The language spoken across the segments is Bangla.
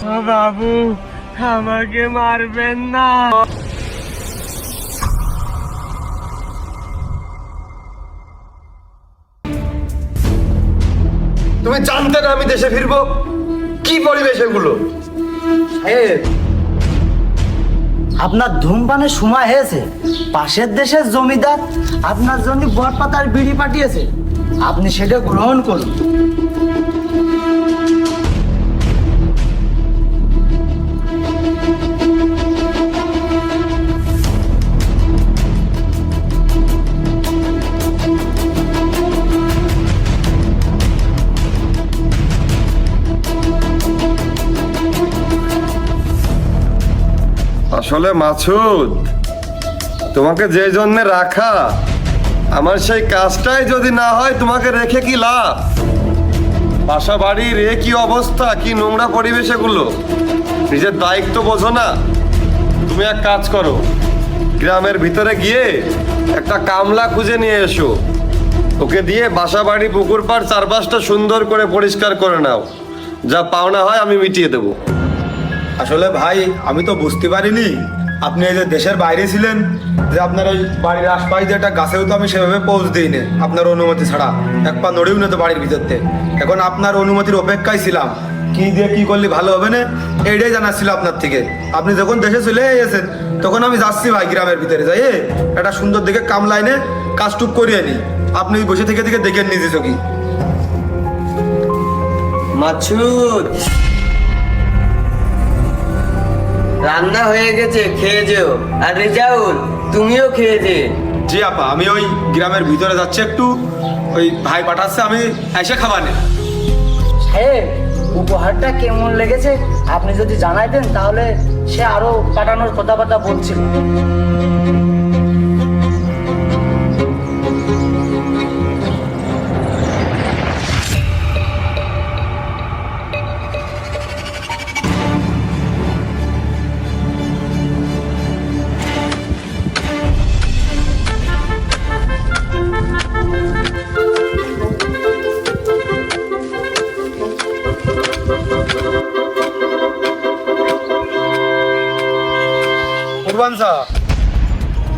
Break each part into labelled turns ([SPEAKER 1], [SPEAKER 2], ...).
[SPEAKER 1] বাবু, আমাকে মারবেন না।
[SPEAKER 2] তুমি জানতে না আমি দেশে ফিরবো? কি পরিবেশ এগুলো?
[SPEAKER 3] সাহেব, আপনার ধূমপানের সময় হয়েছে। পাশের দেশের জমিদার আপনার জন্য বরপাতার বিড়ি পাঠিয়েছে, আপনি সেটা গ্রহণ করুন।
[SPEAKER 2] আসলে মাসুদ, তোমাকে যে জন্য রাখা, আমার সেই কাজটাই যদি না হয় তোমাকে রেখে কি লাভ? বাসা বাড়ির এ কি অবস্থা, কি নোংরা পরিবেশ এগুলো! নিজের দায়িত্ব বোঝো না? তুমি এক কাজ করো, গ্রামের ভিতরে গিয়ে একটা কামলা খুঁজে নিয়ে এসো, ওকে দিয়ে বাসা বাড়ি পুকুর পাড় চারপাশটা সুন্দর করে পরিষ্কার করে নাও। যা পাওনা হয় আমি মিটিয়ে দেবো।
[SPEAKER 4] আসলে ভাই, আমি তো বুঝতে পারিনি আপনি এই যে দেশের বাইরে ছিলেন, যে আপনার ওই বাড়ির আশপাশ দিয়ে একটা গাছেও তো আমি সেভাবে পৌঁছ দিই না আপনার অনুমতি ছাড়া, এক পা নড়েও না তো বাড়ির ভিতরতে। এখন আপনার অনুমতির অপেক্ষায় ছিলাম, কি দিয়ে কি করলে ভালো হবে না এইটাই জানার ছিল আপনার থেকে। আপনি যখন দেশে চলে এসেছেন তখন আমি যাচ্ছি ভাই গ্রামের ভিতরে যাই একটা সুন্দর দিকে কামলাইনে কাজটুক করিয়ে নি। আপনি বসে থেকে থেকে দেখেন নিজে চোখি।
[SPEAKER 1] মাছুদ, রান্না হয়ে গেছে, খেয়ে যেও। আর রেজাউল, তুমিও খেয়ে যে।
[SPEAKER 4] জি আপা, আমি ওই গ্রামের ভিতরে যাচ্ছি একটু, ওই ভাই পাঠাচ্ছে, আমি এসে খাবার।
[SPEAKER 3] সাহেব, উপহারটা কেমন লেগেছে আপনি যদি জানাইতেন তাহলে সে আরো পাঠানোর কথাবার্তা বলছিল।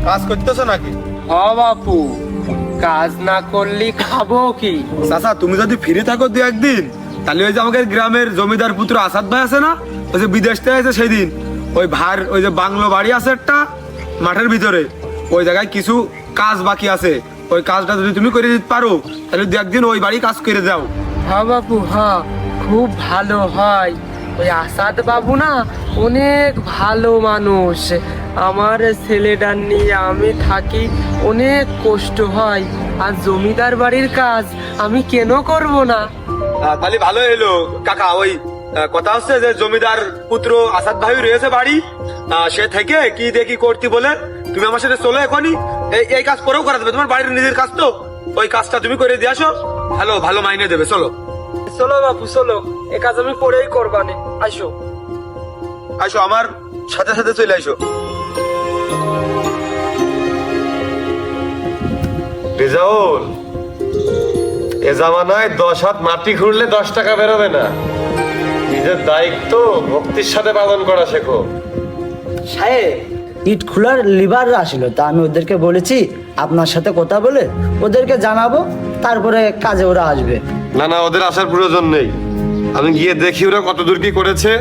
[SPEAKER 4] কাজ করতেছো নাকি?
[SPEAKER 1] হ বাপু, কাজ না করলে খাবো কি?
[SPEAKER 4] চাচা, তুমি যদি ফ্রি থাকো দু একদিন, তাহলে ওই যে আমাদের গ্রামের জমিদার পুত্র আসাদ ভাই আছে না, ওই যে বিদেশ থেকে আছে সেই দিন, ওই ভাইয়ের ওই যে বাংলো বাড়ি আছে একটা মাঠের ভিতরে, ওই জায়গায় কিছু কাজ বাকি আছে, ওই কাজটা যদি তুমি করে দিতে পারো তাহলে দু একদিন ওই বাড়ি কাজ করে যাও।
[SPEAKER 1] হ্যাঁ বাপু, হ্যাঁ, খুব ভালো হয়। ওই আসাদ বাবু না অনেক ভালো মানুষ। আমার ছেলেটার নিয়ে আমি থাকি, অনেক কষ্ট হয়। আর জমিদার বাড়ির কাজ আমি কেন করব না?
[SPEAKER 4] তাহলে ভালো এলো কাকা। ওই কথা হচ্ছে যে জমিদার পুত্র আসাদ ভাই রয়েছে বাড়ি, সে থেকে কি দেখি করতে বলে তুমি আমার সাথে চলো এখনই। এই কাজ পরেও করা দেবে, তোমার বাড়ির নিজের কাজ তো, ওই কাজটা তুমি করে দিয়ে আসো, ভালো ভালো মাইনে দেবে। চলো
[SPEAKER 1] চলো বাপু, চলো, এ কাজ আমি পরেই করবানে। আসো
[SPEAKER 4] আসো, আমার সাথে সাথে চলে আসো।
[SPEAKER 2] রেজাউল, এ জামানায় 10 হাত মাটি খুঁড়লে 10 টাকা বেরোবে না। নিজের দায়িত্ব ভক্তির সাথে পালন করা শেখো।
[SPEAKER 3] সাহেব, ইট খোলার লিভার আসলো, তা আমি ওদেরকে বলেছি আপনার সাথে কথা বলে ওদেরকে জানাবো, তারপরে কাজে ওরা আসবে।
[SPEAKER 2] না না, ওদের আসার প্রয়োজন নেই। আমি গিয়ে দেখি ওরা কত দূর কি করেছে।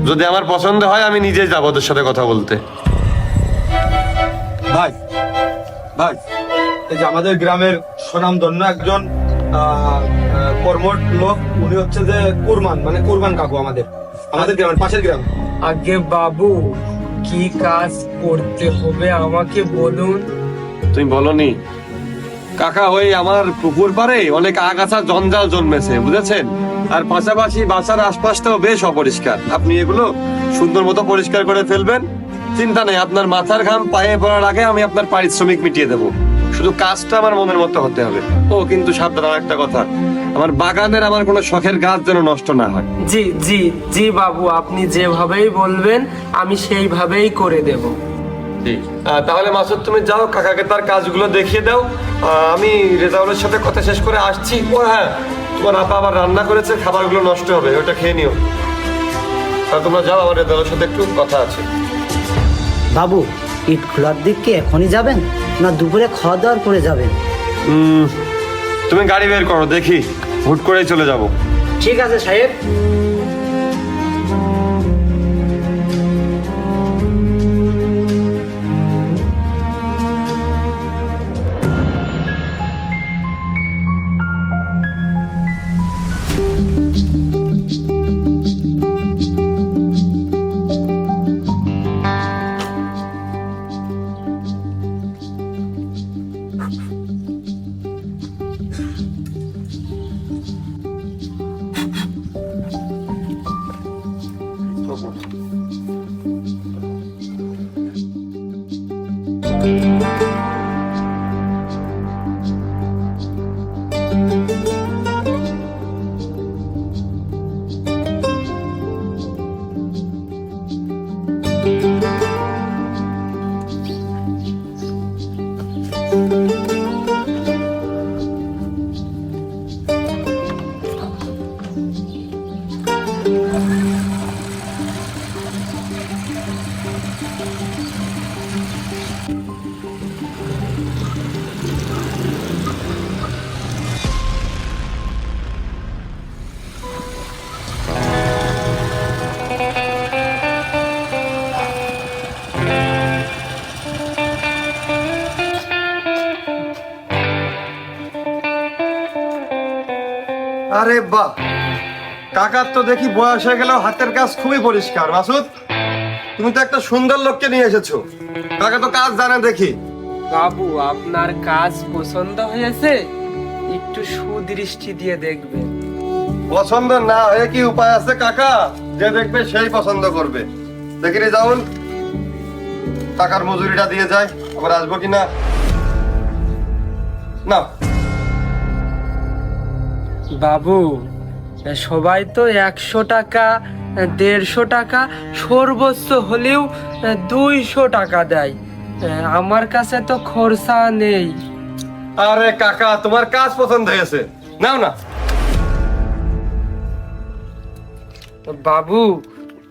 [SPEAKER 2] যদি আমার পছন্দ হয় আমি নিজেই যাবো ওদের সাথে কথা বলতে।
[SPEAKER 4] ভাই ভাই, এই যে আমাদের গ্রামের সুনামধন্য একজন কর্মঠ লোক, উনি হচ্ছে যে কুরবান, মানে কুরবান কাকু, আমাদের আমাদের গ্রামের পাশের গ্রাম।
[SPEAKER 1] আগে বাবু, কি কাজ করতে হবে আমাকে বলুন।
[SPEAKER 2] তুমি বলনি কাকা, ওই আমার পুকুর পাড়ে অনেক আগাছা জঞ্জাল জন্মেছে, বুঝেছেন? আর পাশাপাশি বাসার আশপাশটাও বেশ অপরিষ্কার। আপনি এগুলো সুন্দর মতো পরিষ্কার করে ফেলবেন, চিন্তা নেই। আপনার মাথার ঘাম পায়ে পড়ার আগে আমি আপনার পারিশ্রমিক মিটিয়ে দেবো। শুধু কাজটা আমার মনের মতো হতে হবে। ও কিন্তু সাবধান, একটা কথা, আমার বাগানের আমার কোনো শখের গাছ যেন নষ্ট না হয়।
[SPEAKER 1] জি জি জি বাবু, আপনি যেভাবেই বলবেন আমি সেইভাবেই করে দেব।
[SPEAKER 2] তাহলে মাসুদ, তুমি যাও, কাকাকে তার কাজগুলো দেখিয়ে দাও। আমি রেজাউলের সাথে কথা শেষ করে আসছি। ও হ্যাঁ, তোমার আপা আবার রান্না করেছে, খাবারগুলো নষ্ট হবে, ওটা খেয়ে নিও। তা তোমরা যাও, আমার দাদার সাথে একটু কথা আছে।
[SPEAKER 3] বাবু, ইট খোলার দিক কি এখনই যাবেন না দুপুরে খাওয়া দাওয়ার পরে যাবেন?
[SPEAKER 2] তুমি গাড়ি বের করো, দেখি হুট করেই চলে যাব।
[SPEAKER 3] ঠিক আছে সাহেব।
[SPEAKER 2] আরে বাহ, কাকার তো দেখি বয়স হয়ে গেলেও হাতের কাজ খুবই পরিষ্কার। মাসুদ, তুমি তো একটা সুন্দর লোককে নিয়ে এসেছো। কাকা তো কাজ জানে দেখি।
[SPEAKER 1] বাবু, আপনার কাজ পছন্দ হয়েছে? একটু সুদৃষ্টি দিয়ে দেখবেন।
[SPEAKER 2] পছন্দ না হয়ে কি উপায় আছে কাকা? যে দেখবে সেই পছন্দ করবে। দেখিনি যাউন, টাকার মজুরিটা দিয়ে যায়, আবার আসবো কিনা না।
[SPEAKER 1] বাবু, সবাই তো 100 টাকা, 150 টাকা, সর্বোচ্চ হলেও 200 টাকা দেয়। আমার কাছে তো খরচা নেই।
[SPEAKER 2] আরে কাকা, তোমার কাজ পছন্দ হয়েছে, নাও না।
[SPEAKER 1] বাবু,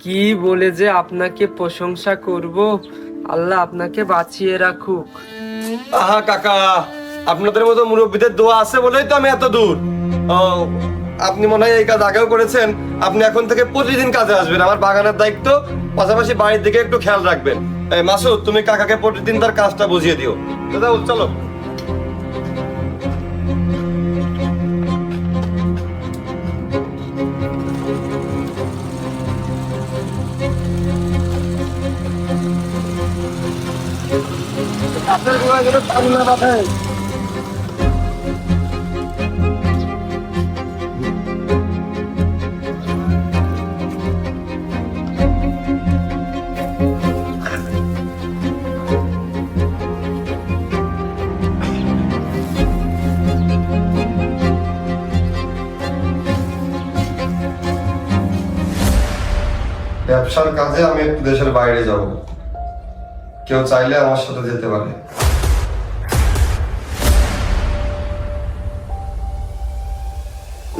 [SPEAKER 1] কি বলে যে আপনাকে প্রশংসা করব, আল্লাহ আপনাকে বাঁচিয়ে রাখুক।
[SPEAKER 2] আহা কাকা, আপনাদের মতো মুরব্বীদের দোয়া আছে বলেই তো আমি এত দূর। ও, আপনি মনে হয় এই কাজ আগেও করেছেন। আপনি এখন থেকে প্রতিদিন কাজে আসবেন, আমার বাগানের দায়িত্ব, পাশাপাশি বাড়ির দিকে একটু খেয়াল রাখবেন। এই মাসুদ, তুমি কাকাকে প্রতিদিন তার কাজটা বুঝিয়ে দিও। দাদা চলো। কাছের গোড়ায় যেন পানি না বাঁধে। ব্যবসার কাজে আমি একটু দেশের বাইরে যাব, কেউ চাইলে আমার সাথে যেতে পারে।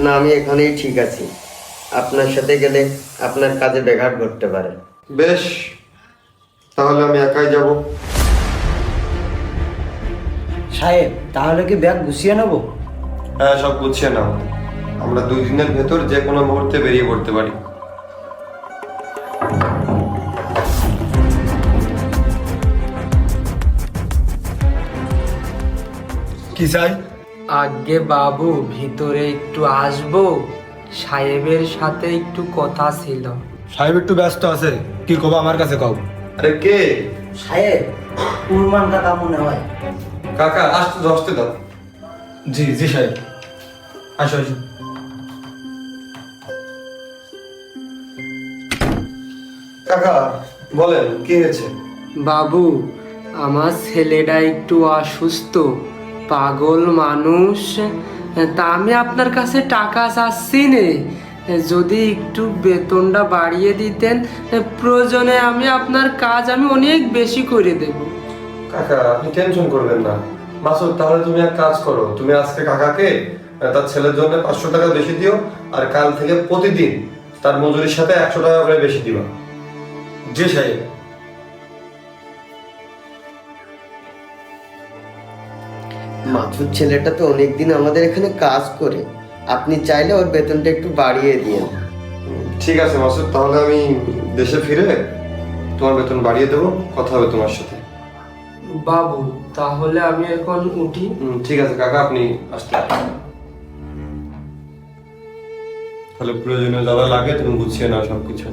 [SPEAKER 5] না, আমি এখানেই ঠিক আছি। আপনার সাথে গেলে আপনার কাজে ব্যাঘাত ঘটতে পারে।
[SPEAKER 2] বেশ, তাহলে আমি একাই যাব।
[SPEAKER 3] সাহেব, তাহলে কি ব্যাগ গুছিয়ে নেবো?
[SPEAKER 2] হ্যাঁ, সব গুছিয়ে নাও। আমরা 2 দিনের ভেতর যে কোনো মুহূর্তে বেরিয়ে পড়তে পারি।
[SPEAKER 4] কি চাই?
[SPEAKER 1] আগে বাবু, ভিতরে একটু আসবো, সাহেবের সাথে একটু কথা ছিল।
[SPEAKER 4] সাহেব একটু ব্যস্ত আছে, কি কব আমার কাছে কও।
[SPEAKER 2] আরে কে?
[SPEAKER 3] সাহেব, কুরমান কাকা মনে হয়।
[SPEAKER 2] কাকা, আসতে ধরতে দাও।
[SPEAKER 4] জি জি সাহেব, আসো আসো।
[SPEAKER 2] কাকা বলেন, কি হয়েছে?
[SPEAKER 1] বাবু, আমার ছেলেটা একটু অসুস্থ, পাগল মানুষ। তা আমি আপনার কাছে টাকা চাচ্ছি নে, যদি একটু বেতনটা বাড়িয়ে দিতেন, প্রয়োজনে আমি আপনার কাজ আমি অনেক বেশি করে দেব।
[SPEAKER 2] কাকা, আপনি টেনশন করবেন না। মাসুদ, তাহলে তুমি এক কাজ করো, তুমি আজকে কাকাকে তার ছেলের জন্য 500 টাকা বেশি দিও, আর কাল থেকে প্রতিদিন তার মজুরির সাথে 100 টাকা করে বেশি দিবা।
[SPEAKER 4] জি সাহেব।
[SPEAKER 5] মাছুর ছেলেটা তো অনেকদিন আমাদের এখানে কাজ করে, আপনি চাইলে ওর বেতনটা একটু বাড়িয়ে দিন।
[SPEAKER 2] ঠিক আছে মাসুদ, তাহলে আমি দেশে ফিরে তোমার বেতন বাড়িয়ে দেবো, কথা হবে তোমার সাথে।
[SPEAKER 1] বাবু তাহলে আমি এখন উঠি।
[SPEAKER 2] ঠিক আছে কাকা, আপনি আসতে পারেন। তাহলে প্রয়োজনীয় যারা লাগে তুমি গুছিয়ে নাও সবকিছু।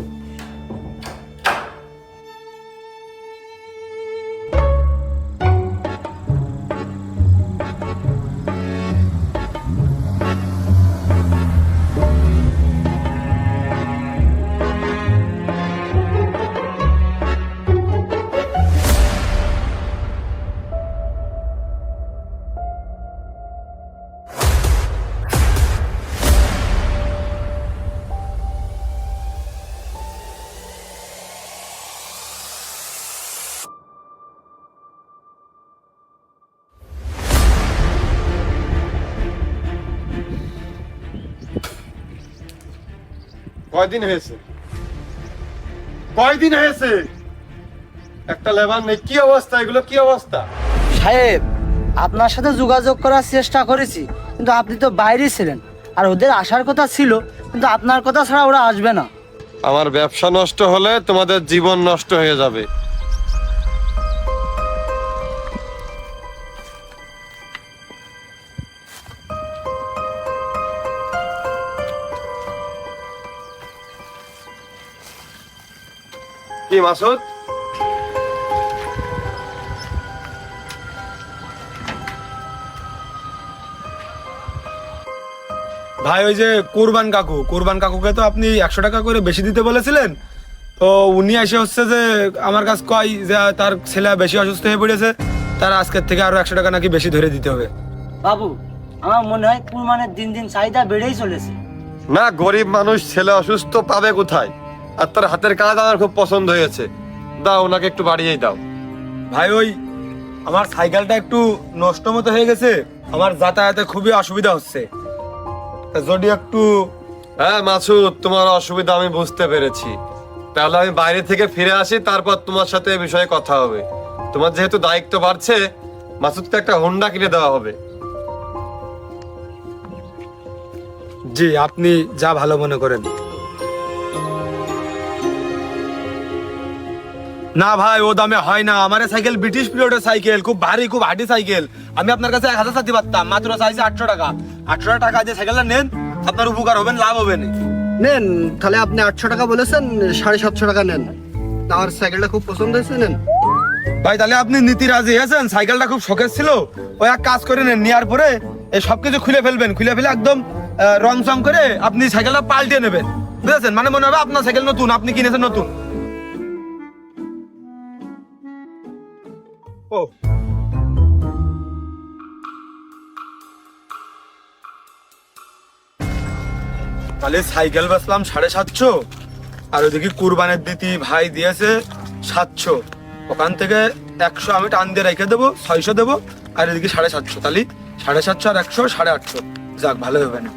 [SPEAKER 2] কয়দিন হয়েছে, কয়দিন হয়েছে একটা লেবার নেই? কি অবস্থা এগুলো, কি অবস্থা?
[SPEAKER 3] সাহেব, আপনার সাথে যোগাযোগ করার চেষ্টা করেছি, কিন্তু আপনি তো বাইরে ছিলেন, আর ওদের আসার কথা ছিল, কিন্তু আপনার কথা ছাড়া ওরা আসবে না।
[SPEAKER 2] আমার ব্যবসা নষ্ট হলে তোমাদের জীবন নষ্ট হয়ে যাবে। কি মাসুদ,
[SPEAKER 4] ভাই ওই যে কুরবান কাকুকে তো আপনি 100 টাকা করে বেশি দিতে বলেছিলেন, তো উনি এসে হচ্ছে যে আমার কাছে কয় যে তার ছেলে বেশি অসুস্থ হয়ে পড়েছে, তার আজকের থেকে আরো 100 টাকা নাকি বেশি ধরে দিতে হবে।
[SPEAKER 3] বাবু, আমার মনে হয় কুরবানের দিন দিন চাহিদা বেড়েই চলেছে।
[SPEAKER 2] না গরিব মানুষ ছেলে অসুস্থ পাবে কোথায়? আর তার হাতের কাজ আমার খুব পছন্দ হয়েছে, দাও ওনাকে একটু বাড়িয়েই দাও।
[SPEAKER 4] ভাই ওই আমার সাইকেলটা একটু নষ্ট মতো হয়ে গেছে, আমার যাতায়াতে খুবই অসুবিধা হচ্ছে, তা যদি একটু।
[SPEAKER 2] হ্যাঁ মাসুদ, তোমার অসুবিধা আমি বুঝতে পেরেছি, তাহলে আমি বাইরে থেকে ফিরে আসি, তারপর তোমার সাথে এই বিষয়ে কথা হবে। তোমার যেহেতু দায়িত্ব বাড়ছে, মাসুদকে একটা হোন্ডা কিনে দেওয়া হবে।
[SPEAKER 4] জি, আপনি যা ভালো মনে করেন। না ভাই, ও দামে হয় না, আমার এই সাইকেল ব্রিটিশ পিরিয়ডের সাইকেল, খুব ভারী, খুব হার্ডি সাইকেল। আমি আপনার কাছে 1000 চাইতে পারতাম, মাত্র চাইছি 800 টাকা। 800 টাকা দিয়ে সাইকেলটা নেন, আপনার উপকার হবেন, লাভ হবে না।
[SPEAKER 6] নেন তাহলে, আপনি 800 টাকা বলেছেন, 750 টাকা নেন। আমার সাইকেলটা খুব পছন্দ হয়েছে, নেন।
[SPEAKER 4] ভাই তাহলে আপনি নীতি রাজি হয়েছেন? সাইকেলটা খুব শখের ছিল, ওই এক কাজ করে নেন, নেওয়ার পরে এই সবকিছু খুলে ফেলবেন, খুলে ফেলে একদম রং চং করে আপনি সাইকেলটা পাল্টে নেবেন, বুঝেছেন? মানে মনে হবে আপনার সাইকেল নতুন, আপনি কিনেছেন নতুন। ও তাহলে সাইকেল বেচলাম 750, আর ওইদিকে কুরবানের দিতি ভাই দিয়েছে 700, ওখান থেকে 100 আমি টান দিয়ে রেখে দেবো, 600 দেবো, আর এদিকে 750, তাহলে 750 আর 100 850। যাক, ভালো হবে না।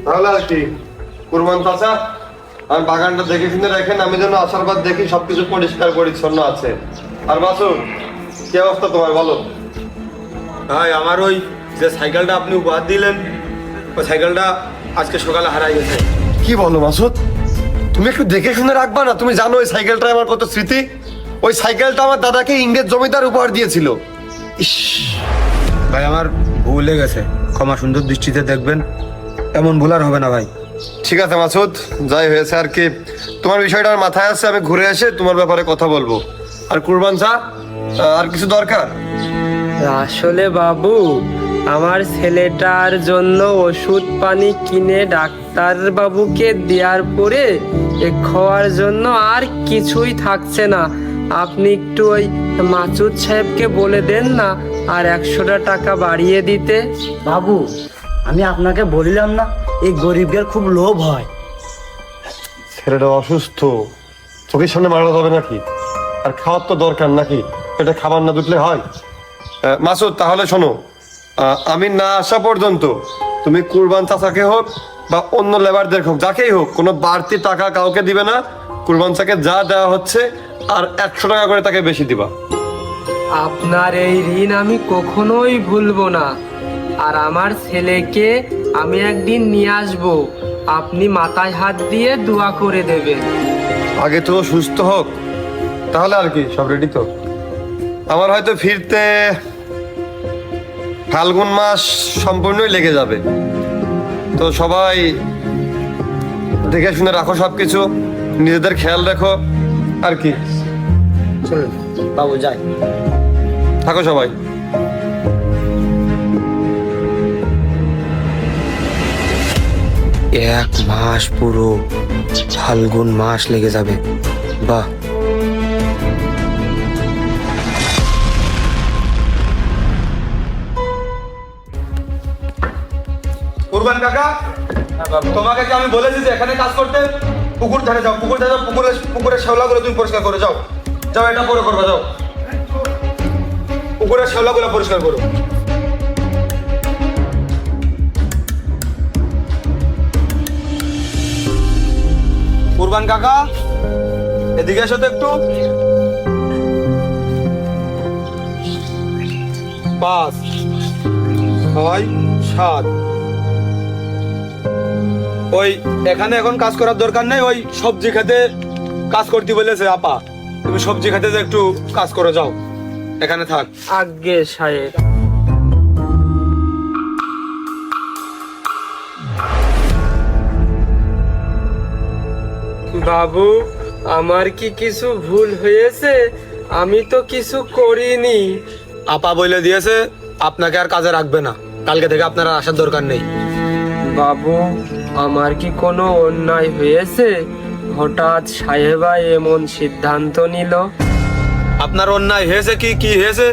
[SPEAKER 2] তাহলে আর কি, কুরবান চাচা আমি বাগানটা দেখে শুনে রাখেন, আমি যেন আসার পর দেখি সবকিছু পরিষ্কার পরিচ্ছন্ন আছে। আর মাসুদ, কি অবস্থা তোমার বলো?
[SPEAKER 4] ভাই আমার ওই যে সাইকেলটা আপনি উপহার দিলেন, ওই সাইকেলটা আজকে সকালে হারাই গেছে।
[SPEAKER 2] কি বলো মাসুদ, তুমি একটু দেখে শুনে রাখবা না? তুমি জানো ওই সাইকেলটা আমার কত স্মৃতি। ওই সাইকেলটা আমার দাদাকে ইংরেজ জমিদার উপহার দিয়েছিল।
[SPEAKER 4] ইস ভাই, আমার ভুল হয়ে গেছে, ক্ষমা সুন্দর দৃষ্টিতে দেখবেন, এমন ভুল আর হবে না ভাই।
[SPEAKER 2] ঠিক আছে মাসুদ, যাই হয়েছে আর কি, তোমার বিষয়টা আমার মাথায় আছে, আমি ঘুরে এসে তোমার ব্যাপারে কথা বলবো। আর কুরবান চা, আর কিছু দরকার?
[SPEAKER 1] আসলে বাবু, আমার ছেলেটার জন্য ওষুধ পানি কিনে ডাক্তার বাবুকে দেওয়ার পরে খাওয়ার জন্য আর কিছুই থাকছে না। আপনি একটু ওই মাসুদ সাহেবকে বলে দেন না আর 100 টাকা বাড়িয়ে দিতে।
[SPEAKER 3] বাবু, আমি আপনাকে বলিলাম না, এই গরিবদের খুব লোভ হয়,
[SPEAKER 2] ছেলেটা অসুস্থ, চোখের সামনে মারা যাবে নাকি? আর খাওয়ার তো দরকার নাকি? এটা খাবার না দুটলে হয়? মাসুদ, তাহলে শোনো, আমি না আসা পর্যন্ত তুমি কুরবান চাচাকে হোক বা অন্য লেবারদের হোক, যাকেই হোক, কোনো বাড়তি টাকা কাউকে দিবে না। কুরবান চাচাকে যা দেওয়া হচ্ছে আর 100 টাকা করে তাকে বেশি দিবা।
[SPEAKER 1] আপনার এই ঋণ আমি কখনোই ভুলবো না। আর আমার ছেলেকে আমি একদিন নিয়ে আসবো, আপনি মাথায় হাত দিয়ে দোয়া করে দেবেন।
[SPEAKER 2] আগে তো সুস্থ হোক, তাহলে আর কি, সব রেডি তো। আমার হয়তো ফিরতে ফাল্গুন মাস সম্পূর্ণই লেগে যাবে। তো সবাই দেখে শুনে রাখো, সবকিছু নিজেদের খেয়াল রাখো আর কি।
[SPEAKER 3] চলুন বাবু, যাই।
[SPEAKER 2] থাকো সবাই।
[SPEAKER 7] এক মাস পুরো ফাল্গুন মাস লেগে যাবে। বাহ,
[SPEAKER 4] কুরবান কাকা, তোমাকে কি আমি বলেছি যে এখানে কাজ করতে? পুকুর ধারে যাও, পুকুর ধারে যাও, পুকুরের শ্যাওলাগুলো তুমি পরিষ্কার করে যাও। যাও, এটা পরে করবে, যাও পুকুরের শ্যাওলাগুলো পরিষ্কার করো। কুরবান কাকা, এদিকে এসো তো একটু। 5, 6, 7। ওই এখানে এখন কাজ করার দরকার নেই, ওই সবজি খেতে কাজ করতে বলেছে আপা। তুমি সবজি খেতে যে একটু কাজ করে যাও, এখানে থাক।
[SPEAKER 1] আজ্ঞে সাহেব। বাবু, আমার কি কিছু ভুল হয়েছে? আমি তো কিছু করিনি।
[SPEAKER 4] আপা বলে দিয়েছে আপনাকে আর কাজে রাখবে না, কালকে থেকে আপনার আর আসার দরকার নেই।
[SPEAKER 1] বাবু, আমার কি কোনো অন্যায় হয়েছে? হঠাৎ সাহেবা এমন সিদ্ধান্ত নিল।
[SPEAKER 4] আপনার অন্যায় হয়েছে কি হয়েছে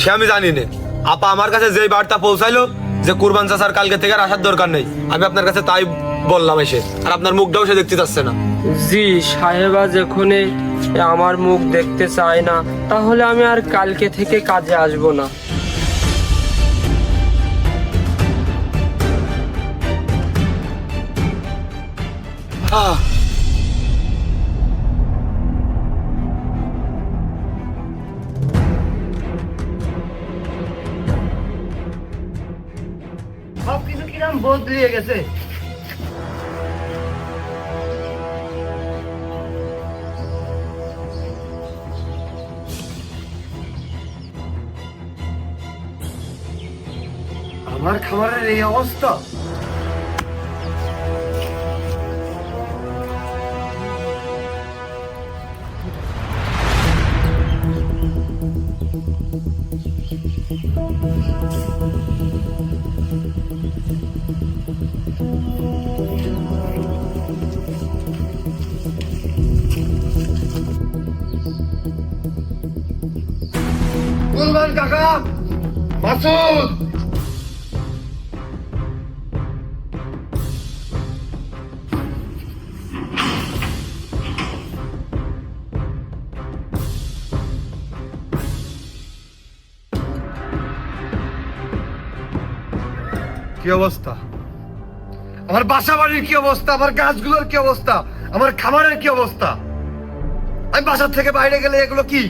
[SPEAKER 4] সে আমি জানি না। আপা আমার কাছে যেই বার্তা পৌঁছাইলো যে কুরবান চাচার কালকে থেকে আর আসার দরকার নেই, আমি আপনার কাছে তাই বললাম এসে। আর আপনার মুখটাও সে দেখতে চাচ্ছে না।
[SPEAKER 1] জি, সাহেবা যখন আমার মুখ দেখতে চায় না, তাহলে আমি আর কালকে থেকে কাজে আসবো না।
[SPEAKER 4] আহ,
[SPEAKER 3] সবকিছু কিরম বদলিয়ে গেছে।
[SPEAKER 2] আমার খাবারের এই অবস্থা। কুরবান কাকা, মাসুদ, কি অবস্থা? আমার বাসা বাড়ির কি অবস্থা? আমার গাছগুলোর কি অবস্থা? আমার খামারের কি অবস্থা? আমি বাসার থেকে বাইরে গেলে এগুলো কি?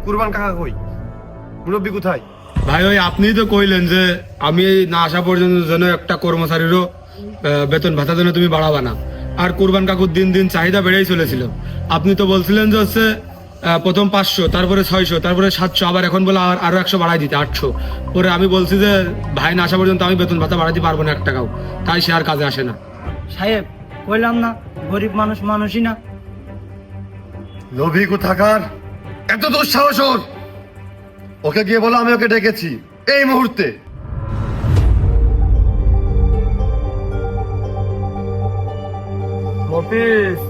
[SPEAKER 2] কুরবান কাকা কই? মুরব্বী কোথায়?
[SPEAKER 4] ভাই ওই আপনিই তো কইলেন যে আমি না আসা পর্যন্ত যেন একটা কর্মচারীরও বেতন ভাতা যেন তুমি বাড়াবা না। আর কুরবান কাকুর দিন দিন চাহিদা বেড়েই চলেছিল। আপনি তো বলছিলেন যে হচ্ছে প্রথম 500, তারপরে 600, তারপরে 700, আবার এখন বলে আরো 100 বাড়াই দিতে 800। পরে আমি বলছি যে ভাই না আসা পর্যন্ত আমি বেতন ভাতা বাড়াতে পারবো না 1 টাকাও, তাই সে আর কাজে আসে না।
[SPEAKER 3] সাহেব, কইলাম না গরিব মানুষ মানুষই না।
[SPEAKER 2] লোভী কোথাকার, এত দুঃসাহস ওর! ওকে গিয়ে বলো আমি ওকে ডেকেছি এই মুহূর্তে।
[SPEAKER 1] মফিজ,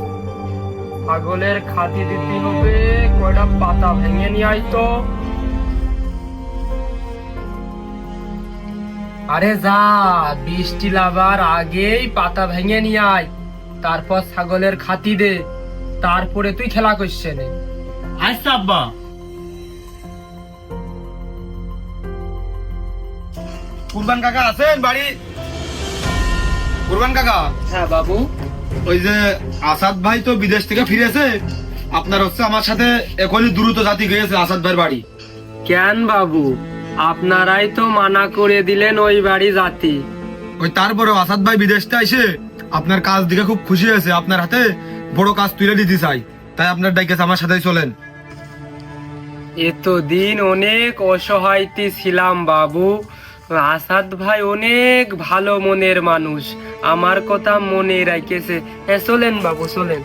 [SPEAKER 1] ছাগলের খাতি দিতে হবে, কয়টা পাতা ভেঙে নিয়ে আয় তো। আরে যা, বৃষ্টি লাগার আগেই পাতা ভেঙে নিয়ে আয়। তারপর ছাগলের খাতি দে, তারপরে তুই খেলা করছে নে।
[SPEAKER 8] আচ্ছা আব্বা।
[SPEAKER 4] কুরবান কাকা আছেন বাড়ি? কুরবান কাকা,
[SPEAKER 1] হ্যাঁ বাবু।
[SPEAKER 4] ওই যে আসাদ ভাই তো বিদেশ থেকে ফিরেছে, আপনার হচ্ছে আমার সাথে এখনই দ্রুত জাতি গিয়েছে আসাদ ভাইয়ের বাড়ি।
[SPEAKER 1] কেন বাবু, আপনারাই তো মানা করে দিলেন ওই বাড়ি জাতি।
[SPEAKER 4] ওই তারপরেও আসাদ ভাই বিদেশটা এসে আপনার কাজ দিকে খুব খুশি হয়েছে, আপনার হাতে বড় কাজ তুলে দিতে চাই, তাই আপনার ডাইকেছে আমার সাথেই চলেন।
[SPEAKER 1] এতদিন অনেক অসহায়তি ছিলাম বাবু, আসাদ ভাই অনেক ভালো মনের মানুষ, আমার কথা মনে রাখেছে। হ্যাঁ চলেন বাবু চলেন।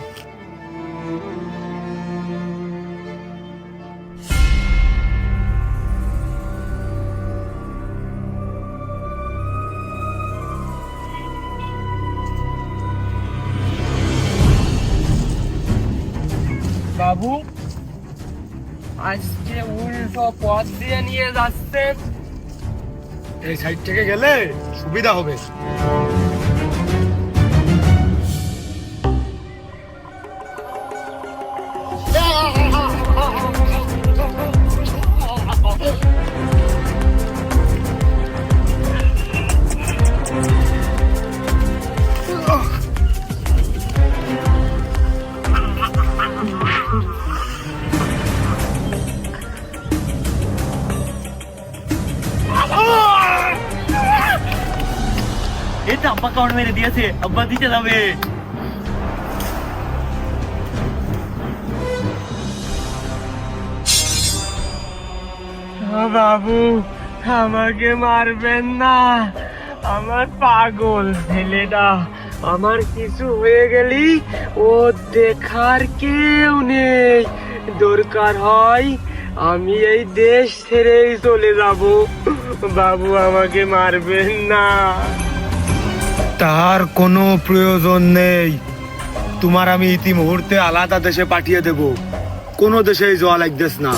[SPEAKER 1] বাবু আজকে উল্টো পথ দিয়ে নিয়ে যাচ্ছেন।
[SPEAKER 4] এই সাইড থেকে গেলে সুবিধা হবে।
[SPEAKER 8] এটা আব্বা কাউন্ট মেরে দিয়েছে, আব্বা দিতে যাবে।
[SPEAKER 1] বাবু আমাকে মারবেন না, আমার পাগল ছেলেটা, আমার কিছু হয়ে গেলি ও দেখার কেউ নেই, দরকার হয় আমি এই দেশ ছেড়েই চলে যাব। বাবু আমাকে মারবেন না।
[SPEAKER 4] তার কোনো প্রয়োজন নেই, তোমার আমি ইতি মুহূর্তে আলাদা দেশে পাঠিয়ে দেব, কোনো দেশেই যাওয়া লাগতেছ না।